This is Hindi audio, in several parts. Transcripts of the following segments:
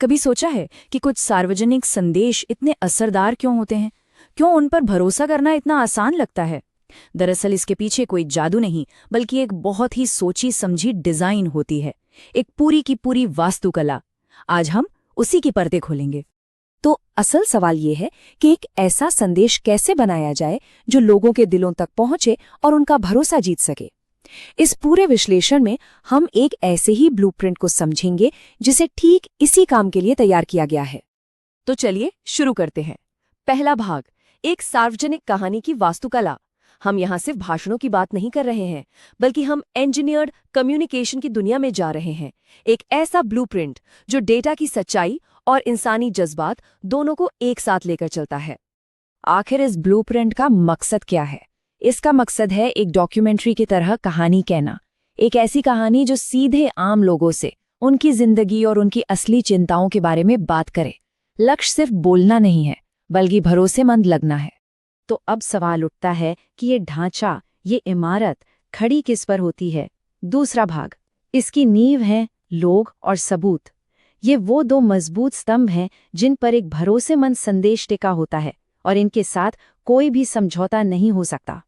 कभी सोचा है कि कुछ सार्वजनिक संदेश इतने असरदार क्यों होते हैं? क्यों उन पर भरोसा करना इतना आसान लगता है? दरअसल इसके पीछे कोई जादू नहीं, बल्कि एक बहुत ही सोची समझी डिजाइन होती है, एक पूरी की पूरी वास्तुकला। आज हम उसी की पर्दे खोलेंगे। तो असल सवाल ये है कि एक ऐसा संदेश कैसे बनाया जाए जो लोगों के दिलों तक पहुंचे और उनका भरोसा जीत सके। इस पूरे विश्लेषण में हम एक ऐसे ही ब्लूप्रिंट को समझेंगे जिसे ठीक इसी काम के लिए तैयार किया गया है। तो चलिए शुरू करते हैं। पहला भाग, एक सार्वजनिक कहानी की वास्तुकला। हम यहाँ सिर्फ भाषणों की बात नहीं कर रहे हैं, बल्कि हम इंजीनियर्ड कम्युनिकेशन की दुनिया में जा रहे हैं। एक ऐसा ब्लूप्रिंट जो डेटा की सच्चाई और इंसानी जज्बात दोनों को एक साथ लेकर चलता है। आखिर इस ब्लूप्रिंट का मकसद क्या है? इसका मकसद है एक डॉक्यूमेंट्री की तरह कहानी कहना, एक ऐसी कहानी जो सीधे आम लोगों से उनकी जिंदगी और उनकी असली चिंताओं के बारे में बात करे। लक्ष्य सिर्फ बोलना नहीं है, बल्कि भरोसेमंद लगना है। तो अब सवाल उठता है कि ये ढांचा, ये इमारत खड़ी किस पर होती है? दूसरा भाग, इसकी नींव है लोग और सबूत। ये वो दो मजबूत स्तंभ हैं जिन पर एक भरोसेमंद संदेश टिका होता है, और इनके साथ कोई भी समझौता नहीं हो सकता।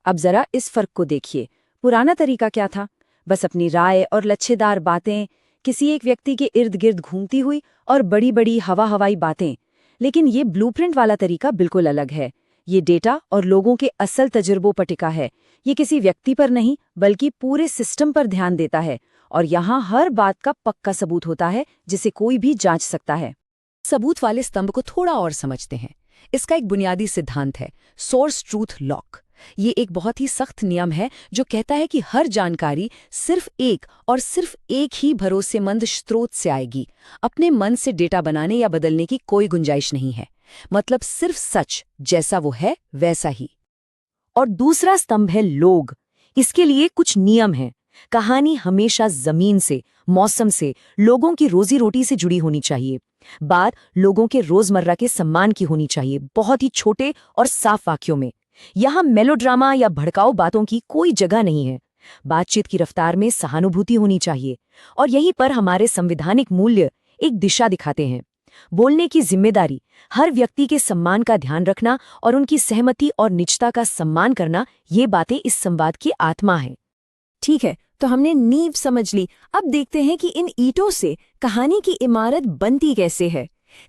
अब जरा इस फर्क को देखिए। पुराना तरीका क्या था? बस अपनी राय और लच्छेदार बातें, किसी एक व्यक्ति के इर्द गिर्द घूमती हुई और बड़ी बड़ी हवाई बातें। लेकिन ये ब्लूप्रिंट वाला तरीका बिल्कुल अलग है। ये डेटा और लोगों के असल तजुर्बों पर टिका है। ये किसी व्यक्ति पर नहीं, बल्कि पूरे सिस्टम पर ध्यान देता है, और यहाँ हर बात का पक्का सबूत होता है जिसे कोई भी जांच सकता है। सबूत वाले स्तंभ को थोड़ा और समझते हैं। इसका एक बुनियादी सिद्धांत है, सोर्स ट्रूथ लॉक। ये एक बहुत ही सख्त नियम है जो कहता है कि हर जानकारी सिर्फ एक और सिर्फ एक ही भरोसेमंद स्रोत से आएगी। अपने मन से डेटा बनाने या बदलने की कोई गुंजाइश नहीं है। मतलब सिर्फ सच जैसा वो है वैसा ही। और दूसरा स्तंभ है लोग। इसके लिए कुछ नियम हैं। कहानी हमेशा जमीन से, मौसम से, लोगों की रोजी रोटी से जुड़ी होनी चाहिए। बात लोगों के रोजमर्रा के सम्मान की होनी चाहिए, बहुत ही छोटे और साफ वाक्यों में। यहाँ मेलोड्रामा या भड़काऊ बातों की कोई जगह नहीं है। बातचीत की रफ्तार में सहानुभूति होनी चाहिए, और यहीं पर हमारे संवैधानिक मूल्य एक दिशा दिखाते हैं। बोलने की जिम्मेदारी, हर व्यक्ति के सम्मान का ध्यान रखना और उनकी सहमति और निजता का सम्मान करना, ये बातें इस संवाद की आत्मा है। ठीक है, तो हमने नींव समझ ली। अब देखते हैं कि इन ईंटों से कहानी की इमारत बनती कैसे है।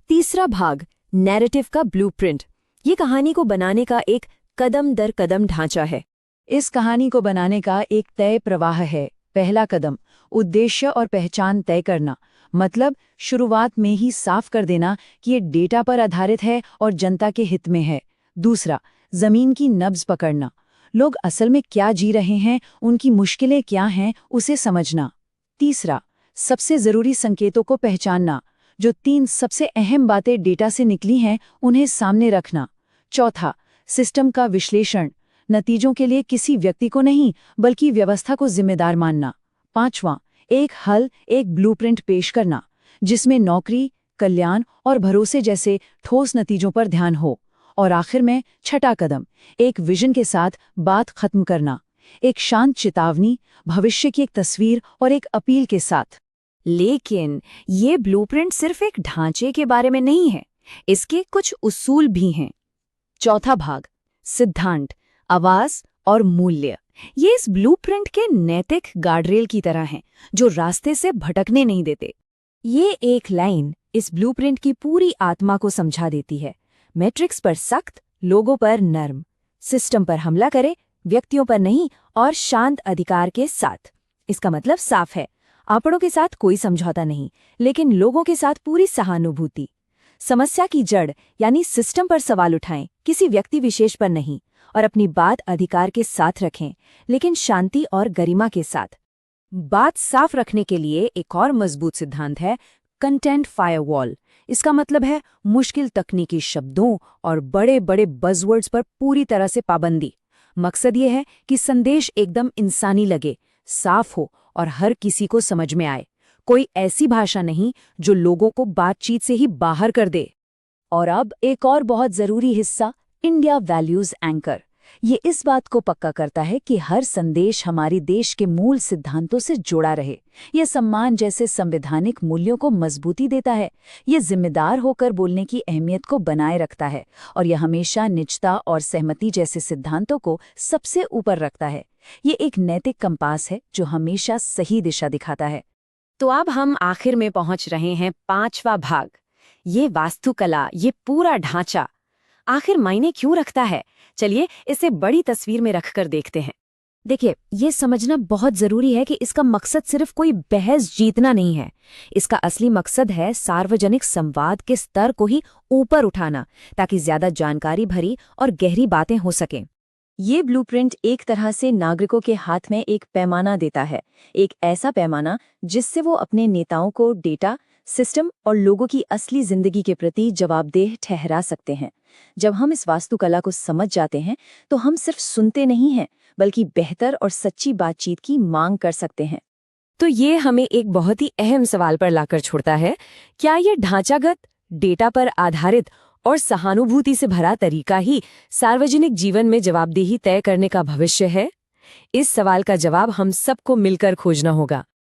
तीसरा भाग, नैरेटिव का ब्लूप्रिंट। ये कहानी को बनाने का एक कदम दर कदम ढांचा है। इस कहानी को बनाने का एक तय प्रवाह है। पहला कदम, उद्देश्य और पहचान तय करना। मतलब शुरुआत में ही साफ कर देना कि ये डेटा पर आधारित है और जनता के हित में है। दूसरा, जमीन की नब्ज पकड़ना। लोग असल में क्या जी रहे हैं, उनकी मुश्किलें क्या हैं, उसे समझना। तीसरा, सबसे जरूरी संकेतों को पहचानना। जो 3 सबसे अहम बातें डेटा से निकली हैं, उन्हें सामने रखना। चौथा, सिस्टम का विश्लेषण। नतीजों के लिए किसी व्यक्ति को नहीं, बल्कि व्यवस्था को जिम्मेदार मानना। पांचवां, एक हल, एक ब्लूप्रिंट पेश करना, जिसमें नौकरी, कल्याण और भरोसे जैसे ठोस नतीजों पर ध्यान हो। और आखिर में छठा कदम, एक विजन के साथ बात खत्म करना। एक शांत चेतावनी, भविष्य की एक तस्वीर और एक अपील के साथ। लेकिन ये ब्लूप्रिंट सिर्फ एक ढांचे के बारे में नहीं है, इसके कुछ उसूल भी हैं। चौथा भाग, सिद्धांत, आवाज और मूल्य। ये इस ब्लूप्रिंट के नैतिक गार्डरेल की तरह हैं, जो रास्ते से भटकने नहीं देते। ये एक लाइन इस ब्लूप्रिंट की पूरी आत्मा को समझा देती है। मैट्रिक्स पर सख्त, लोगों पर नर्म, सिस्टम पर हमला करे, व्यक्तियों पर नहीं, और शांत अधिकार के साथ। इसका मतलब साफ है, आंकड़ों के साथ कोई समझौता नहीं, लेकिन लोगों के साथ पूरी सहानुभूति। समस्या की जड़ यानी सिस्टम पर सवाल उठाएं, किसी व्यक्ति विशेष पर नहीं, और अपनी बात अधिकार के साथ रखें, लेकिन शांति और गरिमा के साथ। बात साफ रखने के लिए एक और मजबूत सिद्धांत है, कंटेंट फायरवॉल। इसका मतलब है मुश्किल तकनीकी शब्दों और बड़े बड़े बज़वर्ड्स पर पूरी तरह से पाबंदी। मकसद ये है कि संदेश एकदम इंसानी लगे, साफ हो और हर किसी को समझ में आए। कोई ऐसी भाषा नहीं जो लोगों को बातचीत से ही बाहर कर दे। और अब एक और बहुत जरूरी हिस्सा, इंडिया वैल्यूज एंकर। ये इस बात को पक्का करता है कि हर संदेश हमारी देश के मूल सिद्धांतों से जुड़ा रहे। ये सम्मान जैसे संवैधानिक मूल्यों को मजबूती देता है। ये जिम्मेदार होकर बोलने की अहमियत को बनाए रखता है और यह हमेशा निजता और सहमति जैसे सिद्धांतों को सबसे ऊपर रखता है। ये एक नैतिक कंपास है जो हमेशा सही दिशा दिखाता है। तो अब हम आखिर में पहुंच रहे हैं 5वां भाग। ये वास्तुकला, ये पूरा ढांचा आखिर मायने क्यों रखता है? चलिए इसे बड़ी तस्वीर में रखकर देखते हैं। देखिए, ये समझना बहुत जरूरी है कि इसका मकसद सिर्फ कोई बहस जीतना नहीं है। इसका असली मकसद है सार्वजनिक संवाद के स्तर को ही ऊपर उठाना, ताकि ज्यादा जानकारी भरी और गहरी बातें हो सकें। ये ब्लूप्रिंट एक तरह से नागरिकों के हाथ में एक पैमाना देता है, एक ऐसा पैमाना जिससे वो अपने नेताओं को डेटा, सिस्टम और लोगों की असली जिंदगी के प्रति जवाबदेह ठहरा सकते हैं। जब हम इस वास्तुकला को समझ जाते हैं तो हम सिर्फ सुनते नहीं हैं, बल्कि बेहतर और सच्ची बातचीत की मांग कर सकते हैं। तो ये हमें एक बहुत ही अहम सवाल पर लाकर छोड़ता है, क्या ये ढांचागत, डेटा पर आधारित और सहानुभूति से भरा तरीका ही सार्वजनिक जीवन में जवाबदेही तय करने का भविष्य है? इस सवाल का जवाब हम सबको मिलकर खोजना होगा।